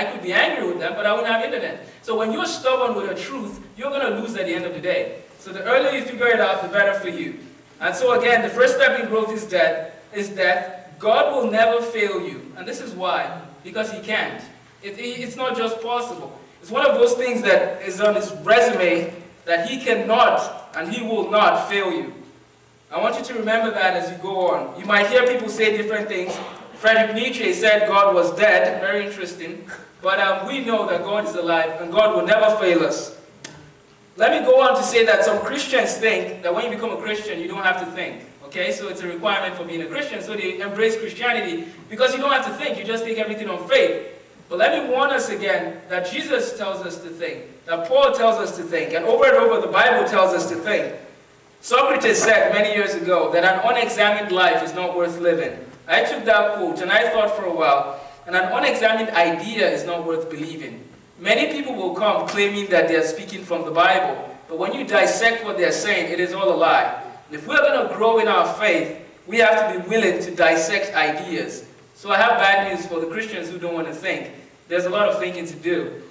I could be angry with them, but I wouldn't have internet. So when you're stubborn with a truth, you're going to lose at the end of the day. So the earlier you figure it out, the better for you. And so again, the first step in growth is death. God will never fail you. And this is why. Because he can't. It's not just possible. It's one of those things that is on his resume that he cannot and he will not fail you. I want you to remember that as you go on. You might hear people say different things. Friedrich Nietzsche said God was dead. Very interesting. But we know that God is alive and God will never fail us. Let me go on to say that some Christians think that when you become a Christian, you don't have to think. Okay, so it's a requirement for being a Christian. So they embrace Christianity because you don't have to think. You just take everything on faith. But let me warn us again that Jesus tells us to think, that Paul tells us to think, and over the Bible tells us to think. Socrates said many years ago that an unexamined life is not worth living. I took that quote and I thought for a while, and an unexamined idea is not worth believing. Many people will come claiming that they are speaking from the Bible, but when you dissect what they are saying, it is all a lie. And if we're going to grow in our faith, we have to be willing to dissect ideas. So I have bad news for the Christians who don't want to think. There's a lot of thinking to do.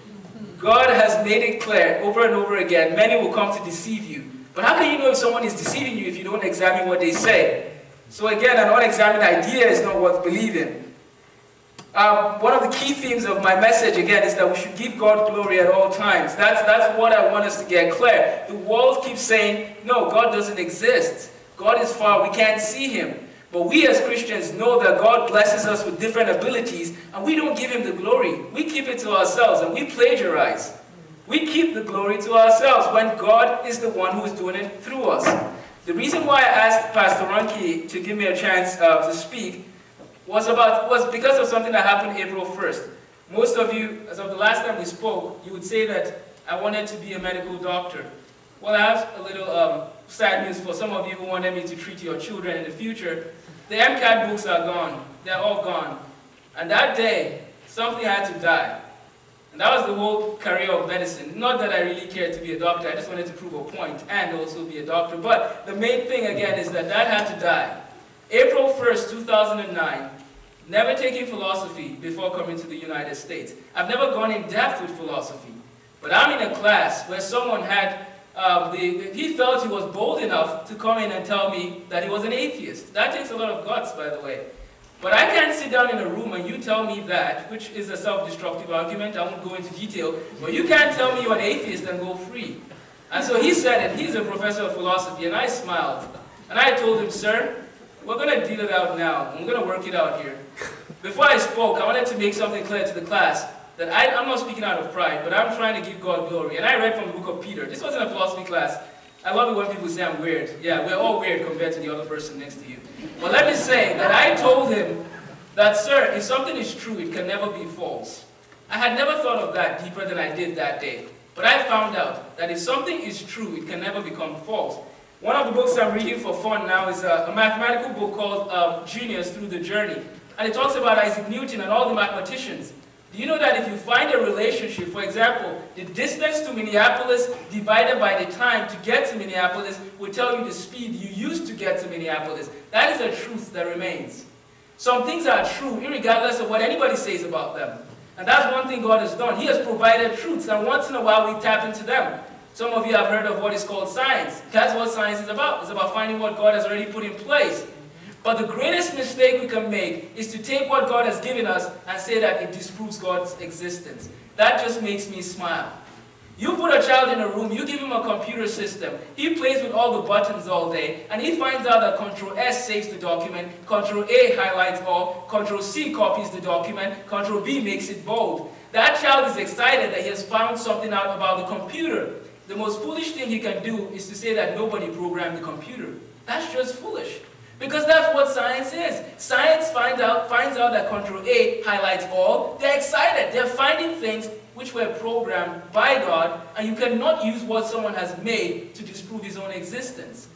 God has made it clear over and over again, many will come to deceive you. But how can you know if someone is deceiving you if you don't examine what they say? So again, an unexamined idea is not worth believing. One of the key themes of my message, again, is that we should give God glory at all times. That's what I want us to get clear. The world keeps saying, no, God doesn't exist. God is far, we can't see him. But we as Christians know that God blesses us with different abilities, and we don't give him the glory. We keep it to ourselves, and we plagiarize. We keep the glory to ourselves when God is the one who is doing it through us. The reason why I asked Pastor Ronki to give me a chance to speak was because of something that happened April 1st. Most of you, as of the last time we spoke, you would say that I wanted to be a medical doctor. Well, I have a little sad news for some of you who wanted me to treat your children in the future. The MCAT books are gone. They're all gone. And that day, something had to die. And that was the whole career of medicine. Not that I really cared to be a doctor. I just wanted to prove a point and also be a doctor. But the main thing, again, is that had to die. April 1st, 2009, never taking philosophy before coming to the United States. I've never gone in depth with philosophy. But I'm in a class where someone had, he felt he was bold enough to come in and tell me that he was an atheist. That takes a lot of guts, by the way. But I can't sit down in a room and you tell me that, which is a self-destructive argument. I won't go into detail. But you can't tell me you're an atheist and go free. And so he said it. He's a professor of philosophy. And I smiled. And I told him, sir, we're going to deal it out now. I'm going to work it out here. Before I spoke, I wanted to make something clear to the class that I'm not speaking out of pride, but I'm trying to give God glory. And I read from the book of Peter. This wasn't a philosophy class. I love it when people say I'm weird. Yeah, we're all weird compared to the other person next to you. But let me say that I told him that, sir, if something is true, it can never be false. I had never thought of that deeper than I did that day. But I found out that if something is true, it can never become false. One of the books I'm reading for fun now is a mathematical book called Genius Through the Journey. And it talks about Isaac Newton and all the mathematicians. Do you know that if you find a relationship, for example, the distance to Minneapolis divided by the time to get to Minneapolis will tell you the speed you used to get to Minneapolis. That is a truth that remains. Some things are true, regardless of what anybody says about them. And that's one thing God has done. He has provided truths, and once in a while we tap into them. Some of you have heard of what is called science. That's what science is about. It's about finding what God has already put in place. But the greatest mistake we can make is to take what God has given us and say that it disproves God's existence. That just makes me smile. You put a child in a room, you give him a computer system, he plays with all the buttons all day, and he finds out that Ctrl+S saves the document, Ctrl+A highlights all, Ctrl+C copies the document, Ctrl+B makes it bold. That child is excited that he has found something out about the computer. The most foolish thing he can do is to say that nobody programmed the computer. That's just foolish. Because that's what science is. Science finds out that Ctrl+A highlights all. They're excited. They're finding things which were programmed by God, and you cannot use what someone has made to disprove his own existence.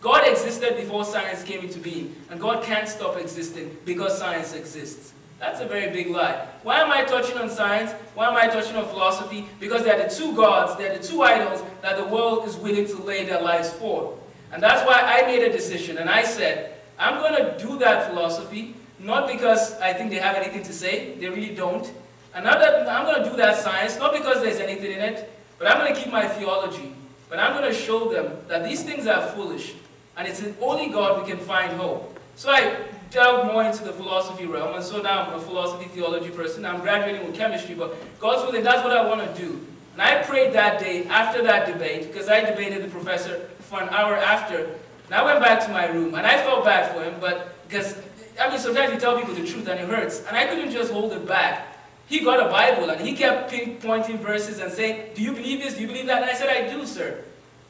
God existed before science came into being, and God can't stop existing because science exists. That's a very big lie. Why am I touching on science? Why am I touching on philosophy? Because they're the two gods, they're the two idols that the world is willing to lay their lives for. And that's why I made a decision, and I said, I'm going to do that philosophy, not because I think they have anything to say, they really don't, And now that I'm going to do that science, not because there's anything in it, but I'm going to keep my theology. But I'm going to show them that these things are foolish, and it's in only God we can find hope. So I delved more into the philosophy realm, and so now I'm a philosophy theology person. I'm graduating with chemistry, but God's willing, that's what I want to do. And I prayed that day after that debate, because I debated the professor for an hour after, and I went back to my room, and I felt bad for him, but because, I mean, sometimes you tell people the truth and it hurts, and I couldn't just hold it back. He got a Bible, and he kept pinpointing verses and saying, do you believe this? Do you believe that? And I said, I do, sir.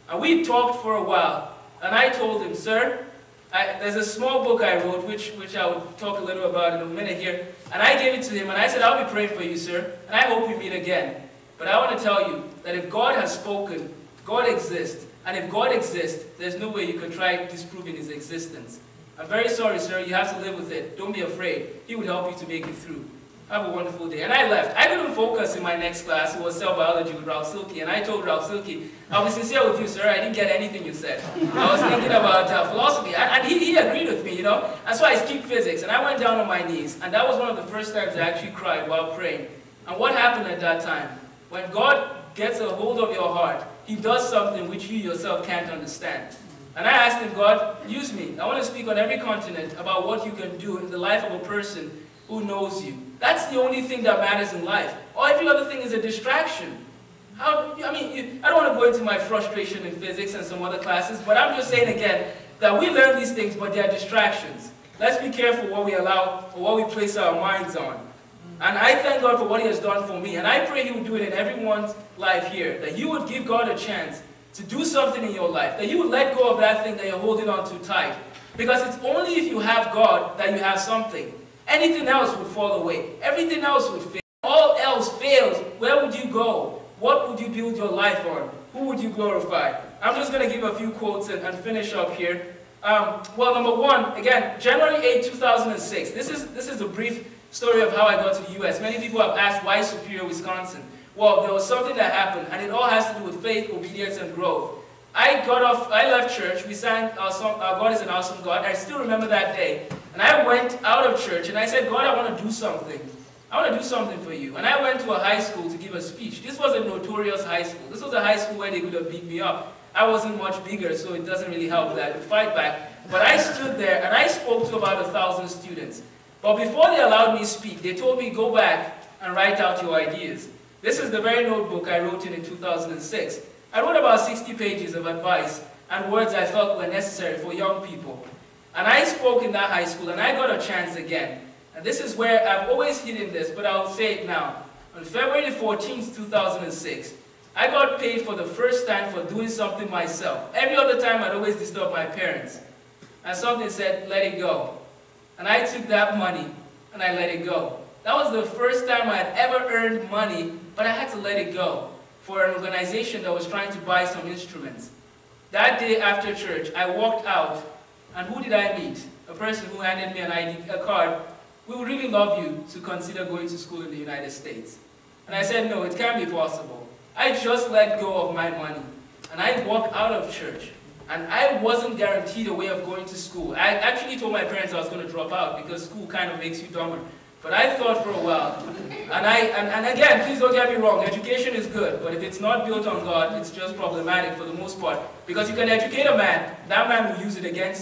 And we talked for a while, and I told him, sir, there's a small book I wrote, which I will talk a little about in a minute here, and I gave it to him, and I said, I'll be praying for you, sir, and I hope we meet again. But I want to tell you that if God has spoken, God exists, and if God exists, there's no way you can try disproving his existence. I'm very sorry, sir, you have to live with it. Don't be afraid. He would help you to make it through. Have a wonderful day. And I left. I couldn't focus in my next class. It was cell biology with Ralph Silke. And I told Ralph Silke, I'll be sincere with you, sir. I didn't get anything you said. I was thinking about philosophy. And he agreed with me, you know. And so I skipped physics. And I went down on my knees. And that was one of the first times I actually cried while praying. And what happened at that time? When God gets a hold of your heart, he does something which you yourself can't understand. And I asked him, God, use me. I want to speak on every continent about what you can do in the life of a person who knows you. That's the only thing that matters in life. Or every other thing is a distraction. I don't want to go into my frustration in physics and some other classes, but I'm just saying again that we learn these things, but they're distractions. Let's be careful what we allow or what we place our minds on. And I thank God for what he has done for me. And I pray he would do it in everyone's life here, that you would give God a chance to do something in your life, that you would let go of that thing that you're holding on too tight. Because it's only if you have God that you have something. Anything else would fall away. Everything else would fail. All else fails. Where would you go? What would you build your life on? Who would you glorify? I'm just going to give a few quotes and finish up here. Well, number one, again, January 8, 2006. This is a brief story of how I got to the U.S. Many people have asked, why Superior, Wisconsin? Well, there was something that happened, and it all has to do with faith, obedience, and growth. I left church, we sang our song, God is an Awesome God. I still remember that day. And I went out of church, and I said, God, I want to do something. I want to do something for you. And I went to a high school to give a speech. This was a notorious high school. This was a high school where they could have beat me up. I wasn't much bigger, so it doesn't really help that I would fight back. But I stood there, and I spoke to about 1,000 students. But before they allowed me to speak, they told me, go back and write out your ideas. This is the very notebook I wrote in 2006. I wrote about 60 pages of advice and words I felt were necessary for young people. And I spoke in that high school, and I got a chance again. And this is where I've always hidden this, but I'll say it now. On February 14th, 2006, I got paid for the first time for doing something myself. Every other time I'd always disturb my parents. And something said, let it go. And I took that money, and I let it go. That was the first time I had ever earned money, but I had to let it go for an organization that was trying to buy some instruments. That day after church, I walked out, and who did I meet? A person who handed me a card. We would really love you to consider going to school in the United States. And I said, no, it can't be possible. I just let go of my money, and I walked out of church. And I wasn't guaranteed a way of going to school. I actually told my parents I was going to drop out because school kind of makes you dumber. But I thought for a while. And again, please don't get me wrong, education is good. But if it's not built on God, it's just problematic for the most part. Because you can educate a man, that man will use it against you.